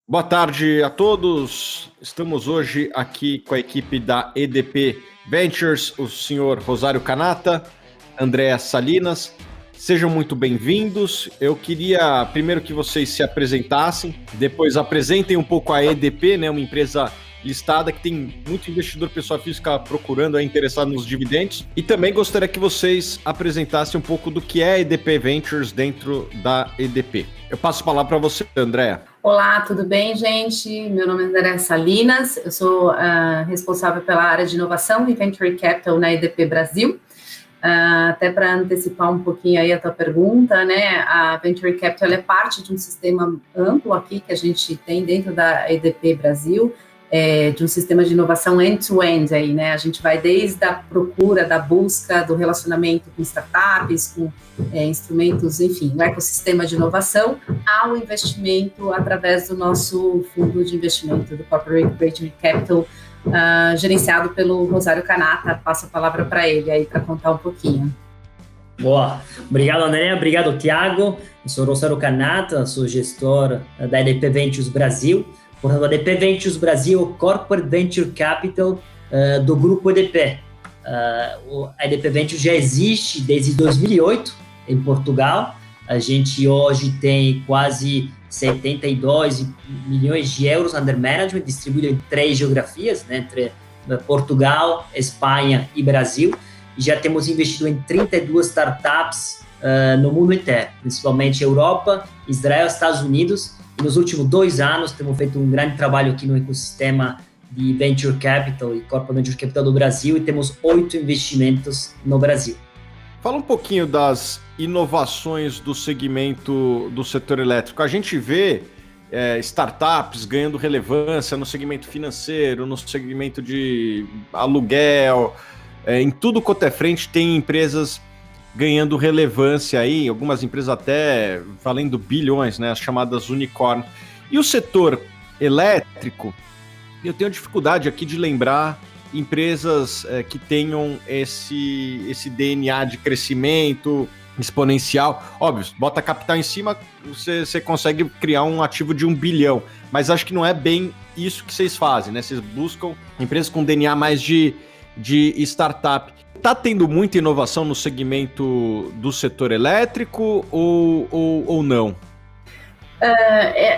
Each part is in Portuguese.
Boa tarde a todos. Estamos hoje aqui com a equipe da EDP Ventures, o senhor Rosário Canata, Andréa Salinas. Sejam muito bem-vindos. Eu queria primeiro que vocês se apresentassem, depois apresentem um pouco a EDP, né, uma empresa listada que tem muito investidor pessoa física procurando, interessado nos dividendos. E também gostaria que vocês apresentassem um pouco do que é a EDP Ventures dentro da EDP. Eu passo a palavra para você, Andréa. Olá, tudo bem, gente? Meu nome é Andréa Salinas, eu sou responsável pela área de inovação e Venture Capital na EDP Brasil. Até para antecipar um pouquinho aí a tua pergunta, né? A Venture Capital é parte de um sistema amplo aqui que a gente tem dentro da EDP Brasil, de um sistema de inovação end-to-end aí, né? A gente vai desde a procura, da busca, do relacionamento com startups, com instrumentos, enfim, o ecossistema de inovação, ao investimento através do nosso fundo de investimento, do Corporate Venture Capital, gerenciado pelo Rosário Canata. Passo a palavra para ele aí para contar um pouquinho. Boa, obrigado André, obrigado Tiago. Eu sou Rosário Canata, sou gestor da EDP Ventures Brasil. Portanto, a EDP Ventures Brasil, o Corporate Venture Capital do grupo EDP. A EDP Ventures já existe desde 2008 em Portugal. A gente hoje tem quase 72 milhões de euros under management, distribuído em 3 geografias, né, entre Portugal, Espanha e Brasil. E já temos investido em 32 startups no mundo inteiro, principalmente Europa, Israel, Estados Unidos. E nos últimos 2 anos temos feito um grande trabalho aqui no ecossistema de Venture Capital e Corporate Venture Capital do Brasil, e temos 8 investimentos no Brasil. Fala um pouquinho das inovações do segmento do setor elétrico. A gente vê startups ganhando relevância no segmento financeiro, no segmento de aluguel, em tudo quanto é frente tem empresas ganhando relevância aí, algumas empresas até valendo bilhões, né, as chamadas unicórn. E o setor elétrico, eu tenho dificuldade aqui de lembrar empresas que tenham esse DNA de crescimento exponencial. Óbvio, bota capital em cima, você consegue criar um ativo de 1 bilhão, mas acho que não é bem isso que vocês fazem, né? Vocês buscam empresas com DNA mais de startup. Está tendo muita inovação no segmento do setor elétrico ou não?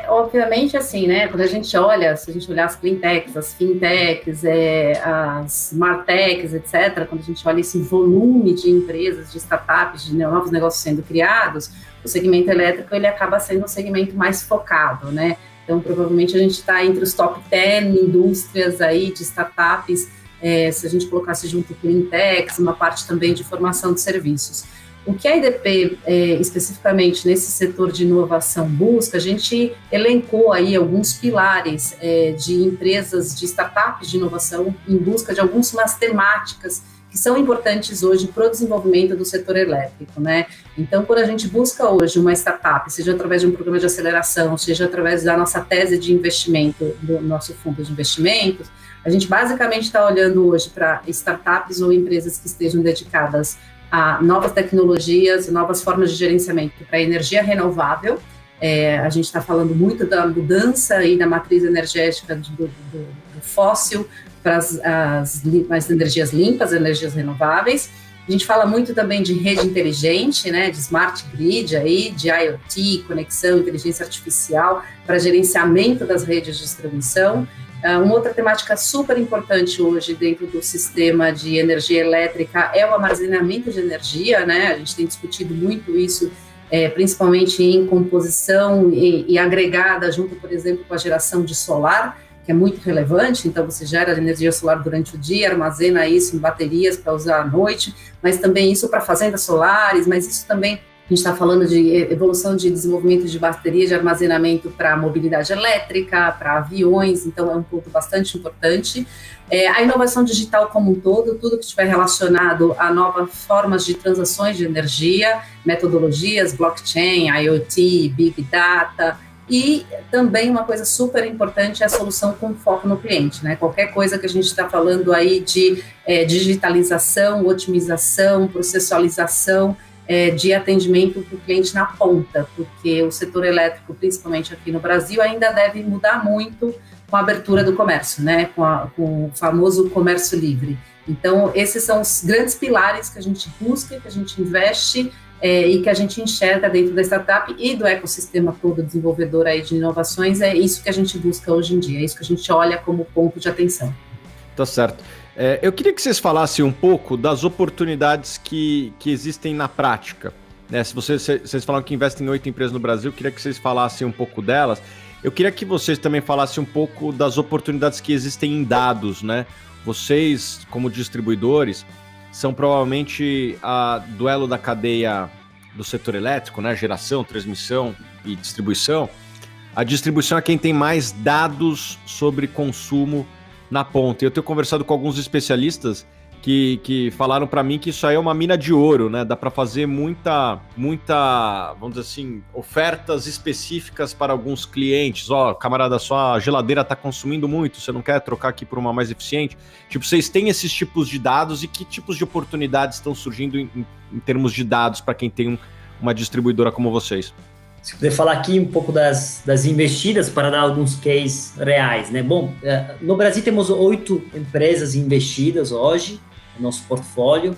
Obviamente, assim, né? Quando a gente olha, se a gente olhar as cleantechs, as fintechs, as smarttechs, etc., quando a gente olha esse volume de empresas, de startups, de novos negócios sendo criados, o segmento elétrico ele acaba sendo um segmento mais focado, né? Então, provavelmente a gente está entre os top 10 indústrias aí de startups. Se a gente colocasse junto com o Intex, uma parte também de formação de serviços. O que a EDP, especificamente nesse setor de inovação busca, a gente elencou aí alguns pilares de empresas, de startups de inovação em busca de algumas temáticas que são importantes hoje para o desenvolvimento do setor elétrico, né? Então, quando a gente busca hoje uma startup, seja através de um programa de aceleração, seja através da nossa tese de investimento, do nosso fundo de investimentos, a gente basicamente está olhando hoje para startups ou empresas que estejam dedicadas a novas tecnologias, novas formas de gerenciamento para energia renovável. A gente está falando muito da mudança aí da matriz energética do fóssil para as energias limpas, energias renováveis. A gente fala muito também de rede inteligente, né, de smart grid, aí, de IoT, conexão, inteligência artificial, para gerenciamento das redes de distribuição. Uma outra temática super importante hoje dentro do sistema de energia elétrica é o armazenamento de energia, né? A gente tem discutido muito isso, principalmente em composição e agregada junto, por exemplo, com a geração de solar, que é muito relevante. Então, você gera energia solar durante o dia, armazena isso em baterias para usar à noite, mas também isso para fazendas solares, mas isso também a gente está falando de evolução de desenvolvimento de baterias de armazenamento para mobilidade elétrica, para aviões, então é um ponto bastante importante. A inovação digital como um todo, tudo que estiver relacionado a novas formas de transações de energia, metodologias, blockchain, IoT, Big Data, e também uma coisa super importante é a solução com foco no cliente, né? Qualquer coisa que a gente está falando aí de digitalização, otimização, processualização, de atendimento para o cliente na ponta, porque o setor elétrico, principalmente aqui no Brasil, ainda deve mudar muito com a abertura do comércio, né, com o famoso comércio livre. Então, esses são os grandes pilares que a gente busca, que a gente investe e que a gente enxerga dentro da startup e do ecossistema todo desenvolvedor aí de inovações. É isso que a gente busca hoje em dia, é isso que a gente olha como ponto de atenção. Tá certo. Eu queria que vocês falassem um pouco das oportunidades que existem na prática, né? Se vocês falam que investem em 8 empresas no Brasil, eu queria que vocês falassem um pouco delas. Eu queria que vocês também falassem um pouco das oportunidades que existem em dados, né? Vocês, como distribuidores, são provavelmente a duelo da cadeia do setor elétrico, né? Geração, transmissão e distribuição. A distribuição é quem tem mais dados sobre consumo na ponta. Eu tenho conversado com alguns especialistas que falaram para mim que isso aí é uma mina de ouro, né? Dá para fazer muita, vamos dizer assim, ofertas específicas para alguns clientes. Ó, camarada, sua geladeira está consumindo muito, você não quer trocar aqui por uma mais eficiente? Tipo, vocês têm esses tipos de dados e que tipos de oportunidades estão surgindo em termos de dados para quem tem uma distribuidora como vocês? Se puder falar aqui um pouco das investidas para dar alguns cases reais, né? Bom, no Brasil temos 8 empresas investidas hoje no nosso portfólio.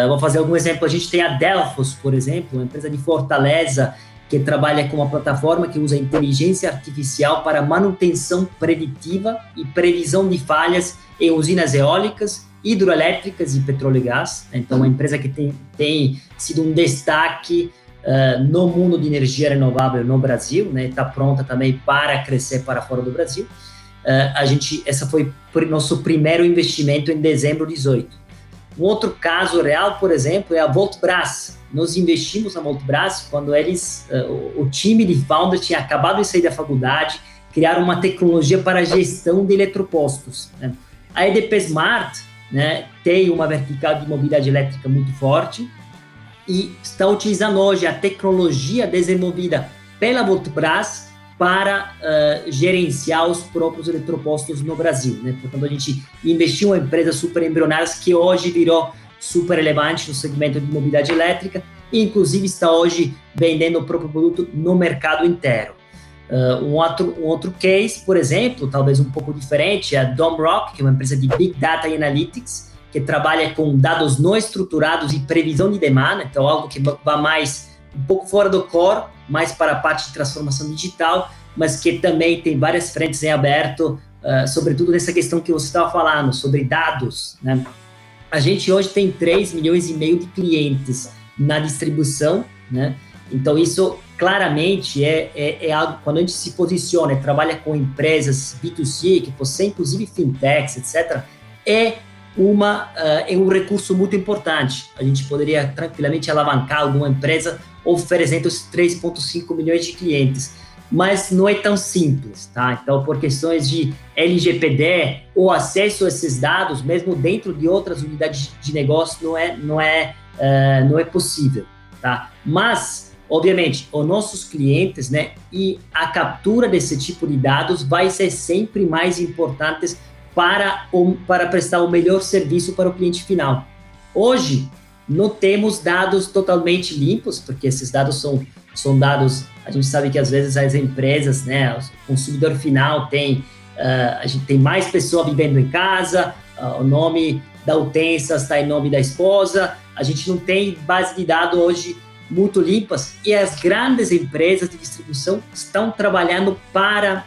Vou fazer algum exemplo. A gente tem a Delphos, por exemplo, uma empresa de Fortaleza que trabalha com uma plataforma que usa inteligência artificial para manutenção preditiva e previsão de falhas em usinas eólicas, hidroelétricas e petróleo e gás. Então, uma empresa que tem sido um destaque no mundo de energia renovável no Brasil, né? Está pronta também para crescer para fora do Brasil. Essa foi o nosso primeiro investimento em dezembro de 2018. Um outro caso real, por exemplo, é a Voltbras. Nós investimos na Voltbras quando o time de founders tinha acabado de sair da faculdade, criaram uma tecnologia para a gestão de eletropostos, né? A EDP Smart, né, tem uma vertical de mobilidade elétrica muito forte, e está utilizando hoje a tecnologia desenvolvida pela Voltbras para gerenciar os próprios eletropostos no Brasil, né? Portanto, a gente investiu em empresas super embrionárias que hoje virou super relevante no segmento de mobilidade elétrica e, inclusive, está hoje vendendo o próprio produto no mercado inteiro. Um outro case, por exemplo, talvez um pouco diferente, é a Domrock, que é uma empresa de Big Data e Analytics, que trabalha com dados não estruturados e previsão de demanda, então algo que vai mais um pouco fora do core, mais para a parte de transformação digital, mas que também tem várias frentes em aberto, sobretudo nessa questão que você estava falando, sobre dados, né? A gente hoje tem 3,5 milhões de clientes na distribuição, né? Então isso claramente é algo, quando a gente se posiciona e trabalha com empresas B2C, que possui inclusive fintechs, etc., é um recurso muito importante. A gente poderia tranquilamente alavancar alguma empresa oferecendo os 3,5 milhões de clientes, mas não é tão simples, tá? Então, por questões de LGPD ou acesso a esses dados, mesmo dentro de outras unidades de negócio, não é possível, tá? Mas, obviamente, os nossos clientes, né, e a captura desse tipo de dados vai ser sempre mais importantes para prestar o melhor serviço para o cliente final. Hoje, não temos dados totalmente limpos, porque esses dados são dados, a gente sabe que às vezes as empresas, né, o consumidor final a gente tem mais pessoas vivendo em casa, o nome da utensão está em nome da esposa, a gente não tem base de dados hoje muito limpas, e as grandes empresas de distribuição estão trabalhando para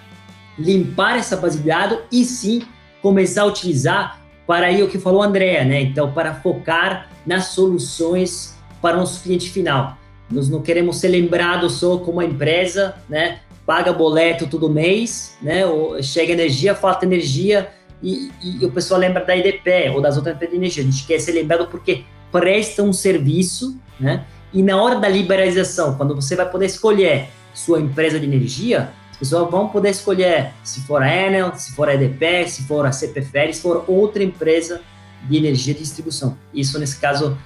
limpar essa base de dados e sim começar a utilizar para aí o que falou a Andrea, né? Então, para focar nas soluções para o nosso cliente final. Nós não queremos ser lembrados só como uma empresa, né? Paga boleto todo mês, né? Ou chega energia, falta energia e o pessoal lembra da EDP ou das outras empresas de energia. A gente quer ser lembrado porque presta um serviço, né? E na hora da liberalização, quando você vai poder escolher sua empresa de energia, pessoas vão poder escolher se for a Enel, se for a EDP, se for a CPFL, se for outra empresa de energia de distribuição. Isso, nesse caso,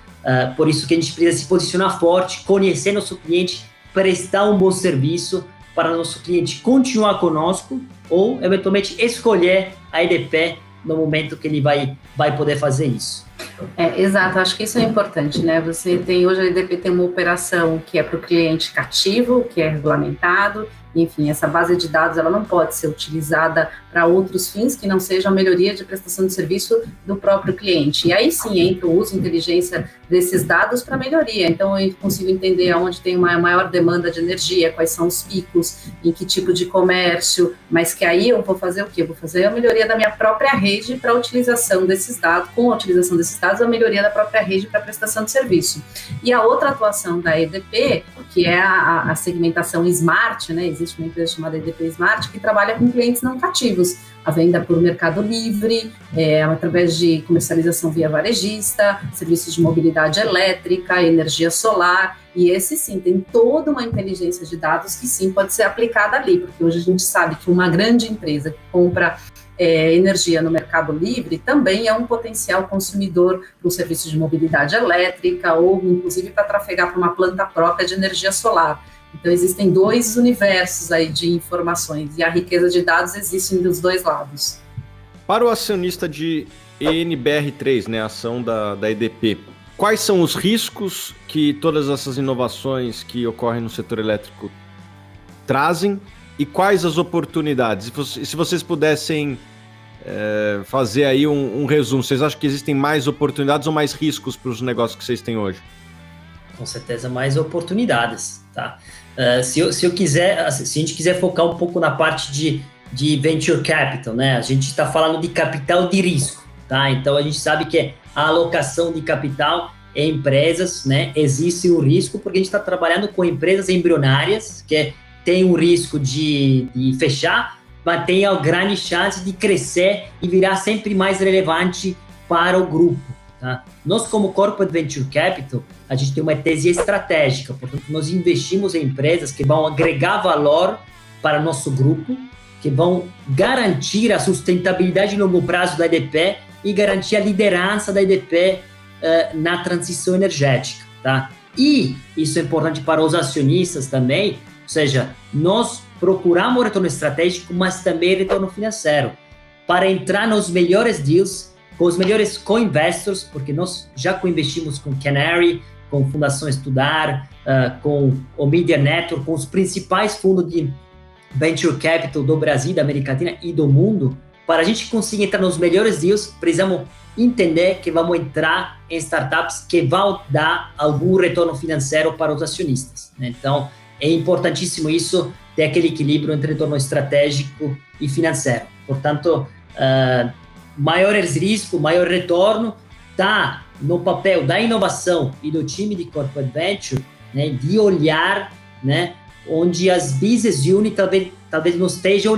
por isso que a gente precisa se posicionar forte, conhecer nosso cliente, prestar um bom serviço para o nosso cliente continuar conosco ou, eventualmente, escolher a EDP no momento que ele vai poder fazer isso. Exato, acho que isso é importante, né? Você tem, hoje a EDP tem uma operação que é para o cliente cativo, que é regulamentado, enfim, essa base de dados ela não pode ser utilizada para outros fins que não sejam a melhoria de prestação de serviço do próprio cliente. E aí sim entra o uso de inteligência desses dados para melhoria. Então eu consigo entender aonde tem uma maior demanda de energia, quais são os picos, em que tipo de comércio, mas que aí eu vou fazer o quê? Eu vou fazer a melhoria da minha própria rede para a utilização desses dados, com a utilização desses dados, a melhoria da própria rede para prestação de serviço. E a outra atuação da EDP, que é a segmentação Smart, né? Existe uma empresa chamada EDP Smart que trabalha com clientes não cativos, a venda por Mercado Livre, através de comercialização via varejista, serviços de mobilidade elétrica, energia solar, e esse sim, tem toda uma inteligência de dados que sim pode ser aplicada ali, porque hoje a gente sabe que uma grande empresa que compra energia no Mercado Livre também é um potencial consumidor para um serviço de mobilidade elétrica ou inclusive para trafegar para uma planta própria de energia solar. Então existem dois universos aí de informações e a riqueza de dados existe dos dois lados. Para o acionista de ENBR3, né, a ação da EDP, quais são os riscos que todas essas inovações que ocorrem no setor elétrico trazem e quais as oportunidades? E se vocês pudessem fazer aí um resumo, vocês acham que existem mais oportunidades ou mais riscos para os negócios que vocês têm hoje? Com certeza mais oportunidades, tá? Se a gente quiser focar um pouco na parte de venture capital, né? A gente está falando de capital de risco, tá? Então a gente sabe que a alocação de capital em empresas, né? Existe um risco porque a gente está trabalhando com empresas embrionárias que tem um risco de fechar, mas tem a grande chance de crescer e virar sempre mais relevante para o grupo. Tá? Nós, como Corporate Venture Capital, a gente tem uma tese estratégica, portanto, nós investimos em empresas que vão agregar valor para nosso grupo, que vão garantir a sustentabilidade no longo prazo da EDP e garantir a liderança da EDP na transição energética. Tá? E isso é importante para os acionistas também, ou seja, nós procuramos retorno estratégico, mas também retorno financeiro, para entrar nos melhores deals, com os melhores co-investors, porque nós já co-investimos com Canary, com Fundação Estudar, com o Media Network, com os principais fundos de Venture Capital do Brasil, da América Latina e do mundo. Para a gente conseguir entrar nos melhores deals, precisamos entender que vamos entrar em startups que vão dar algum retorno financeiro para os acionistas. Então, é importantíssimo isso, ter aquele equilíbrio entre retorno estratégico e financeiro. Portanto, maiores riscos, maior retorno, está no papel da inovação e do time de Corporate Venture, né, de olhar, né, onde as business units talvez não estejam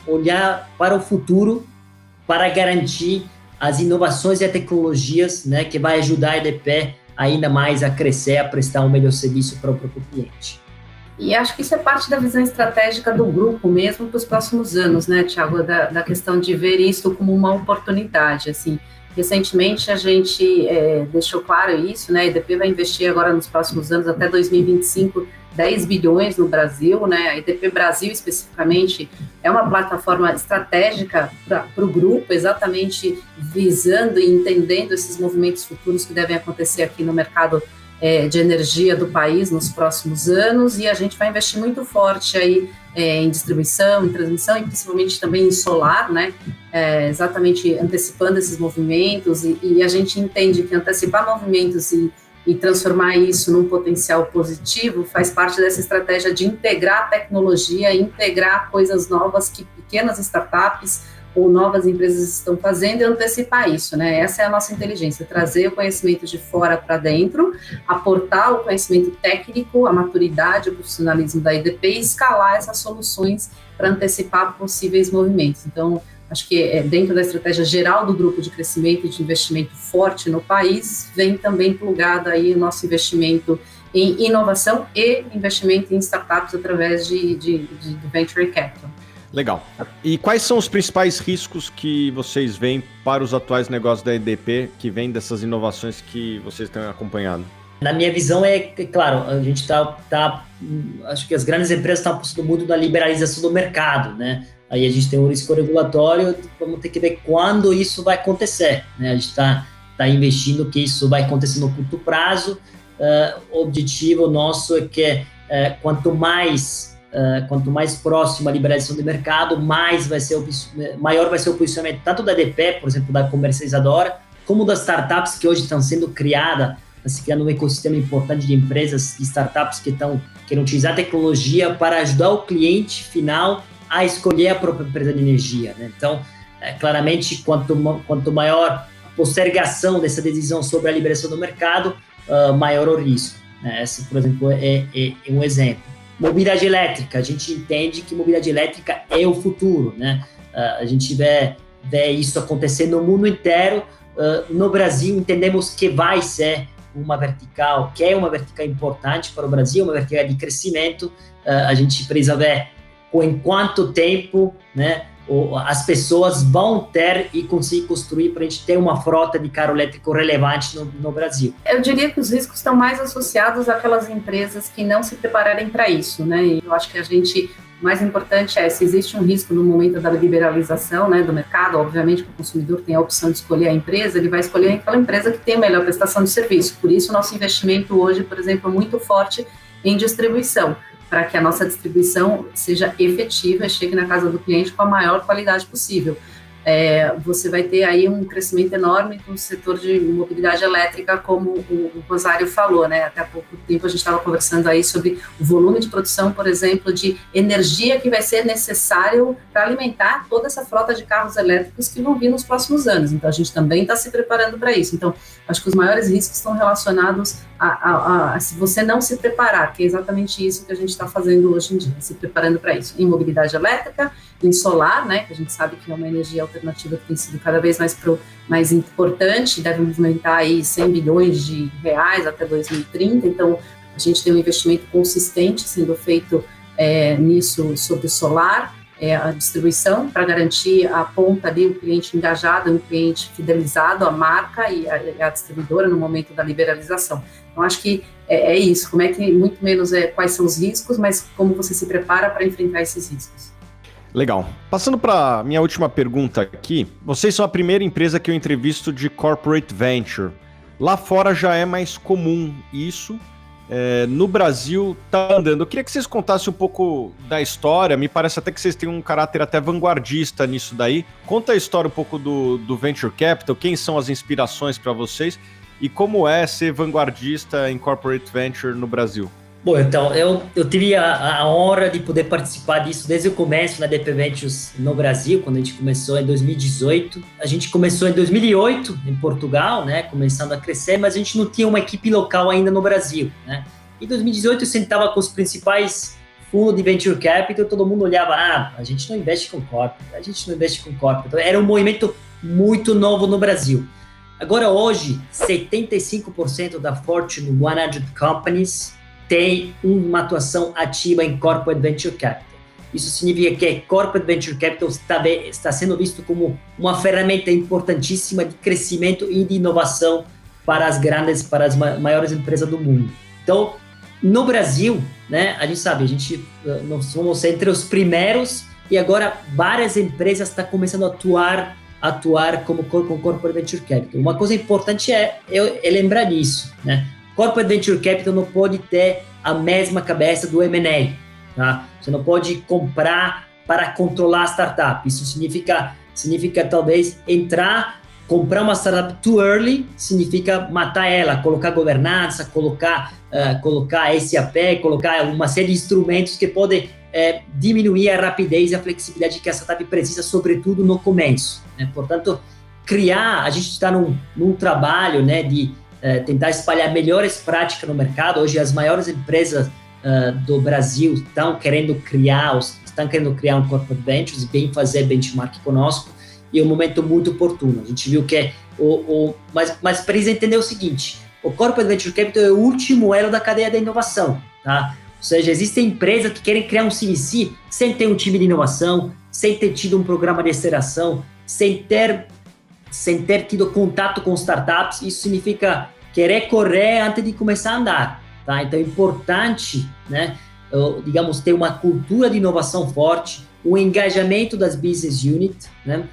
olhar para o futuro para garantir as inovações e as tecnologias, né, que vai ajudar a EDP ainda mais a crescer, a prestar um melhor serviço para o próprio cliente. E acho que isso é parte da visão estratégica do grupo mesmo para os próximos anos, né, Thiago, da questão de ver isso como uma oportunidade, assim. Recentemente a gente deixou claro isso, né, a EDP vai investir agora nos próximos anos, até 2025, 10 bilhões no Brasil, né, a EDP Brasil especificamente é uma plataforma estratégica para o grupo, exatamente visando e entendendo esses movimentos futuros que devem acontecer aqui no mercado de energia do país nos próximos anos, e a gente vai investir muito forte aí em distribuição, em transmissão e principalmente também em solar, né, exatamente antecipando esses movimentos, e a gente entende que antecipar movimentos e transformar isso num potencial positivo faz parte dessa estratégia de integrar tecnologia, integrar coisas novas que pequenas startups ou novas empresas estão fazendo e antecipar isso, né? Essa é a nossa inteligência, trazer o conhecimento de fora para dentro, aportar o conhecimento técnico, a maturidade, o profissionalismo da EDP e escalar essas soluções para antecipar possíveis movimentos. Então, acho que dentro da estratégia geral do grupo de crescimento e de investimento forte no país, vem também plugado aí o nosso investimento em inovação e investimento em startups através de venture capital. Legal. E quais são os principais riscos que vocês veem para os atuais negócios da EDP que vêm dessas inovações que vocês têm acompanhado? Na minha visão claro, a gente acho que as grandes empresas estão apostando muito na liberalização do mercado, né? Aí a gente tem um risco regulatório, vamos ter que ver quando isso vai acontecer, né? A gente está está investindo, que isso vai acontecer no curto prazo. O objetivo nosso é que quanto mais próximo à liberação do mercado, maior vai ser o posicionamento tanto da ADP, por exemplo, da comercializadora, como das startups que hoje estão sendo criadas, se criando um ecossistema importante de empresas, de startups que querem utilizar a tecnologia para ajudar o cliente final a escolher a própria empresa de energia, né? Então, claramente, quanto maior a postergação dessa decisão sobre a liberação do mercado, maior o risco, né? Esse, por exemplo, é um exemplo. Mobilidade elétrica, a gente entende que mobilidade elétrica é o futuro, né? A gente vê isso acontecer no mundo inteiro. No Brasil, entendemos que vai ser uma vertical importante para o Brasil, uma vertical de crescimento. A gente precisa ver em quanto tempo, né, as pessoas vão ter e conseguir construir para a gente ter uma frota de carro elétrico relevante no Brasil. Eu diria que os riscos estão mais associados àquelas empresas que não se prepararem para isso, né? E eu acho que o mais importante é, se existe um risco no momento da liberalização, né, do mercado, obviamente que o consumidor tem a opção de escolher a empresa, ele vai escolher aquela empresa que tem a melhor prestação de serviço. Por isso, o nosso investimento hoje, por exemplo, é muito forte em distribuição, para que a nossa distribuição seja efetiva e chegue na casa do cliente com a maior qualidade possível. Você vai ter aí um crescimento enorme no setor de mobilidade elétrica, como o Rosário falou, né? Até há pouco tempo a gente estava conversando aí sobre o volume de produção, por exemplo, de energia que vai ser necessário para alimentar toda essa frota de carros elétricos que vão vir nos próximos anos. Então, a gente também está se preparando para isso. Então, acho que os maiores riscos estão relacionados a se você não se preparar, que é exatamente isso que a gente está fazendo hoje em dia, se preparando para isso, em mobilidade elétrica, em solar, né, que a gente sabe que é uma energia alternativa que tem sido cada vez mais importante, deve movimentar aí 100 bilhões de reais até 2030, então a gente tem um investimento consistente sendo feito nisso sobre o solar, a distribuição para garantir a ponta ali, o cliente engajado, o cliente fidelizado, a marca e a distribuidora no momento da liberalização. Então, acho que é isso, como é que, muito menos quais são os riscos, mas como você se prepara para enfrentar esses riscos. Legal. Passando para minha última pergunta aqui, vocês são a primeira empresa que eu entrevisto de Corporate Venture. Lá fora já é mais comum isso. No Brasil tá andando. Eu queria que vocês contassem um pouco da história. Me parece até que vocês têm um caráter até vanguardista nisso daí. Conta a história um pouco do Venture Capital, quem são as inspirações para vocês e como é ser vanguardista em Corporate Venture no Brasil. Bom, então, eu tive a honra de poder participar disso desde o começo na ADP Ventures no Brasil, quando a gente começou em 2018. A gente começou em 2008 em Portugal, né, começando a crescer, mas a gente não tinha uma equipe local ainda no Brasil, né. Em 2018 eu sentava com os principais fundos de Venture Capital, todo mundo olhava, a gente não investe com corporate, Então, era um movimento muito novo no Brasil. Agora, hoje, 75% da Fortune 100 Companies tem uma atuação ativa em Corporate Venture Capital. Isso significa que Corporate Venture Capital está sendo visto como uma ferramenta importantíssima de crescimento e de inovação para as maiores empresas do mundo. Então, no Brasil, né, a gente sabe, nós somos entre os primeiros e agora várias empresas estão começando a atuar com Corporate Venture Capital. Uma coisa importante é lembrar disso, né? Corporate Venture Capital não pode ter a mesma cabeça do M&A, tá? Você não pode comprar para controlar a startup. Isso significa talvez comprar uma startup too early, significa matar ela, colocar governança, colocar SAP, colocar uma série de instrumentos que podem diminuir a rapidez e a flexibilidade que a startup precisa, sobretudo no começo, né? Portanto, a gente está num trabalho, né, de tentar espalhar melhores práticas no mercado. Hoje, as maiores empresas do Brasil estão querendo criar um Corporate Ventures e bem fazer benchmark conosco, e é um momento muito oportuno. A gente viu que mas precisa entender o seguinte: o Corporate Venture Capital é o último elo da cadeia da inovação, tá? Ou seja, existem empresas que querem criar um CVC sem ter um time de inovação, sem ter tido um programa de aceleração, sem ter tido contato com startups. Isso significa querer correr antes de começar a andar, tá? Então é importante, né, digamos, ter uma cultura de inovação forte, o engajamento das business units, né,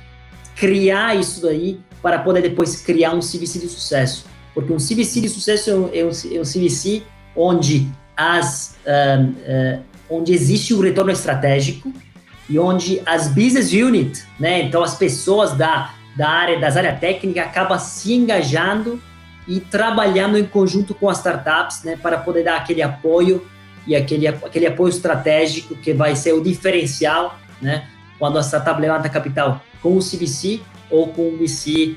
criar isso daí, para poder depois criar um CVC de sucesso. Porque um CVC de sucesso é um CVC onde, onde existe um retorno estratégico e onde as business unit, né, então as pessoas das áreas técnicas acabam se engajando e trabalhando em conjunto com as startups, né, para poder dar aquele apoio e aquele apoio estratégico que vai ser o diferencial, né, quando a startup levanta capital com o CVC ou com o VC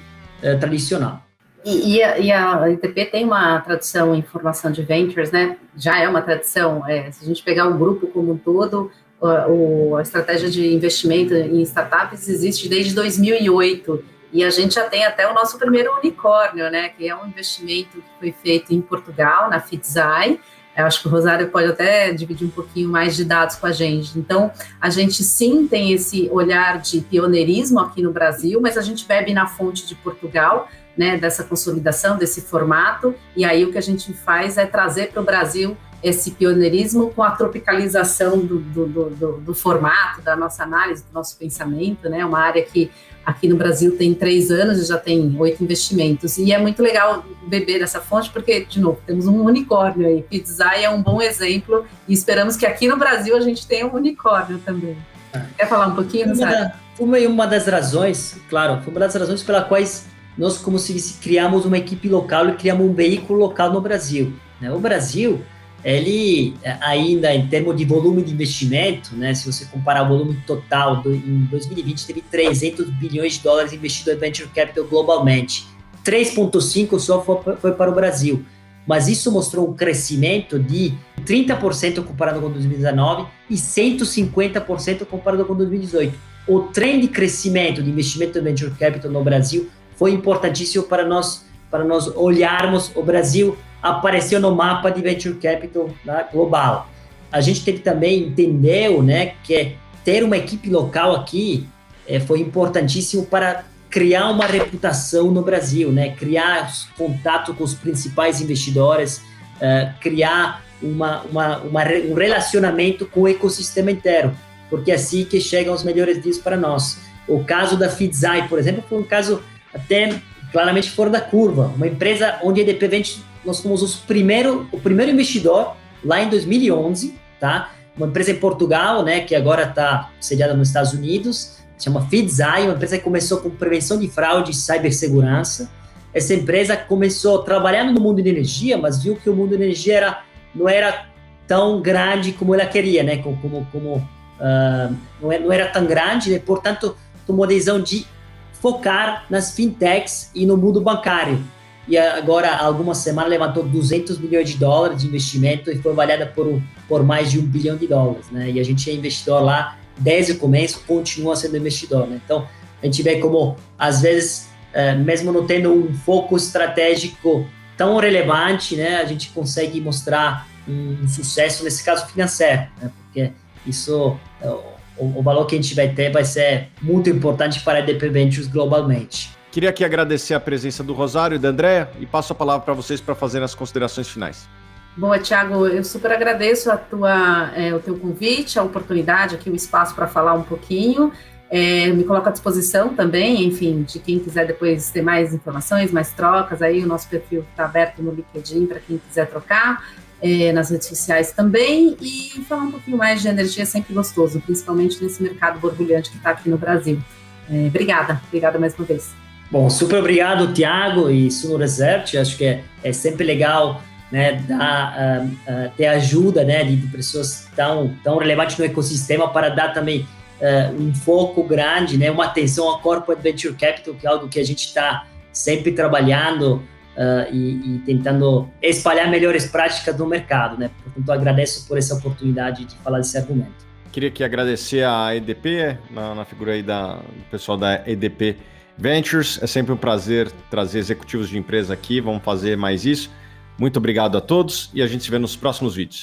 tradicional. E a EDP tem uma tradição em formação de ventures, né? Já é uma tradição. Se a gente pegar o grupo como um todo, a estratégia de investimento em startups existe desde 2008. E a gente já tem até o nosso primeiro unicórnio, né? Que é um investimento que foi feito em Portugal, na Fitsai. Eu acho que o Rosário pode até dividir um pouquinho mais de dados com a gente. Então, a gente sim tem esse olhar de pioneirismo aqui no Brasil, mas a gente bebe na fonte de Portugal, né, dessa consolidação, desse formato, e aí o que a gente faz é trazer para o Brasil esse pioneirismo com a tropicalização do formato, da nossa análise, do nosso pensamento, né, uma área que aqui no Brasil tem 3 anos e já tem 8 investimentos, e é muito legal beber dessa fonte, porque, de novo, temos um unicórnio aí, Fitsai é um bom exemplo, e esperamos que aqui no Brasil a gente tenha um unicórnio também. Quer falar um pouquinho, Rosário? Uma das razões, claro, foi uma das razões pelas quais nós, como se criamos uma equipe local e criamos um veículo local no Brasil. Né? O Brasil, ele ainda em termos de volume de investimento, né, se você comparar o volume total, em 2020 teve 300 bilhões de dólares investido em Venture Capital globalmente. 3,5 só foi para o Brasil. Mas isso mostrou um crescimento de 30% comparado com 2019 e 150% comparado com 2018. O trem de crescimento de investimento em Venture Capital no Brasil foi importantíssimo para nós olharmos o Brasil apareceu no mapa de Venture Capital, né, global. A gente teve também entendeu, né, que ter uma equipe local aqui foi importantíssimo para criar uma reputação no Brasil, né, criar contato com os principais investidores, criar um relacionamento com o ecossistema inteiro, porque é assim que chegam os melhores dias para nós. O caso da Fitsai, por exemplo, foi um caso até claramente fora da curva, uma empresa onde a EDP Ventures, nós fomos o primeiro investidor lá em 2011, tá? Uma empresa em Portugal, né, que agora está sediada nos Estados Unidos, se chama Fitsai, uma empresa que começou com prevenção de fraude e cibersegurança. Essa empresa começou trabalhando no mundo de energia, mas viu que o mundo de energia não era tão grande como ela queria, né? Não era tão grande, né? Portanto, tomou a decisão de focar nas fintechs e no mundo bancário. E agora, há algumas semanas, levantou 200 milhões de dólares de investimento e foi avaliada por mais de $1 bilhão, né? E a gente é investidor lá desde o começo, continua sendo investidor, né? Então, a gente vê como, às vezes, mesmo não tendo um foco estratégico tão relevante, né, a gente consegue mostrar um sucesso, nesse caso financeiro, né? Porque isso... O valor que a gente vai ter vai ser muito importante para a EDP Ventures globalmente. Queria aqui agradecer a presença do Rosário e da Andréa e passo a palavra para vocês para fazerem as considerações finais. Boa, Thiago, eu super agradeço o teu convite, a oportunidade aqui, o espaço para falar um pouquinho. Me coloco à disposição também, enfim, de quem quiser depois ter mais informações, mais trocas, aí o nosso perfil está aberto no LinkedIn para quem quiser trocar. Nas redes sociais também, e falar um pouquinho mais de energia é sempre gostoso, principalmente nesse mercado borbulhante que está aqui no Brasil. Obrigada mais uma vez. Bom, super obrigado, Thiago e Suno Research. Acho que é sempre legal, né, ter ajuda, né, de pessoas tão relevantes no ecossistema para dar também um foco grande, né, uma atenção ao Corporate Venture Capital, que é algo que a gente está sempre trabalhando e tentando espalhar melhores práticas no mercado, né? Portanto, agradeço por essa oportunidade de falar desse argumento. Queria aqui agradecer a EDP, na figura aí do pessoal da EDP Ventures. É sempre um prazer trazer executivos de empresa aqui, vamos fazer mais isso. Muito obrigado a todos e a gente se vê nos próximos vídeos.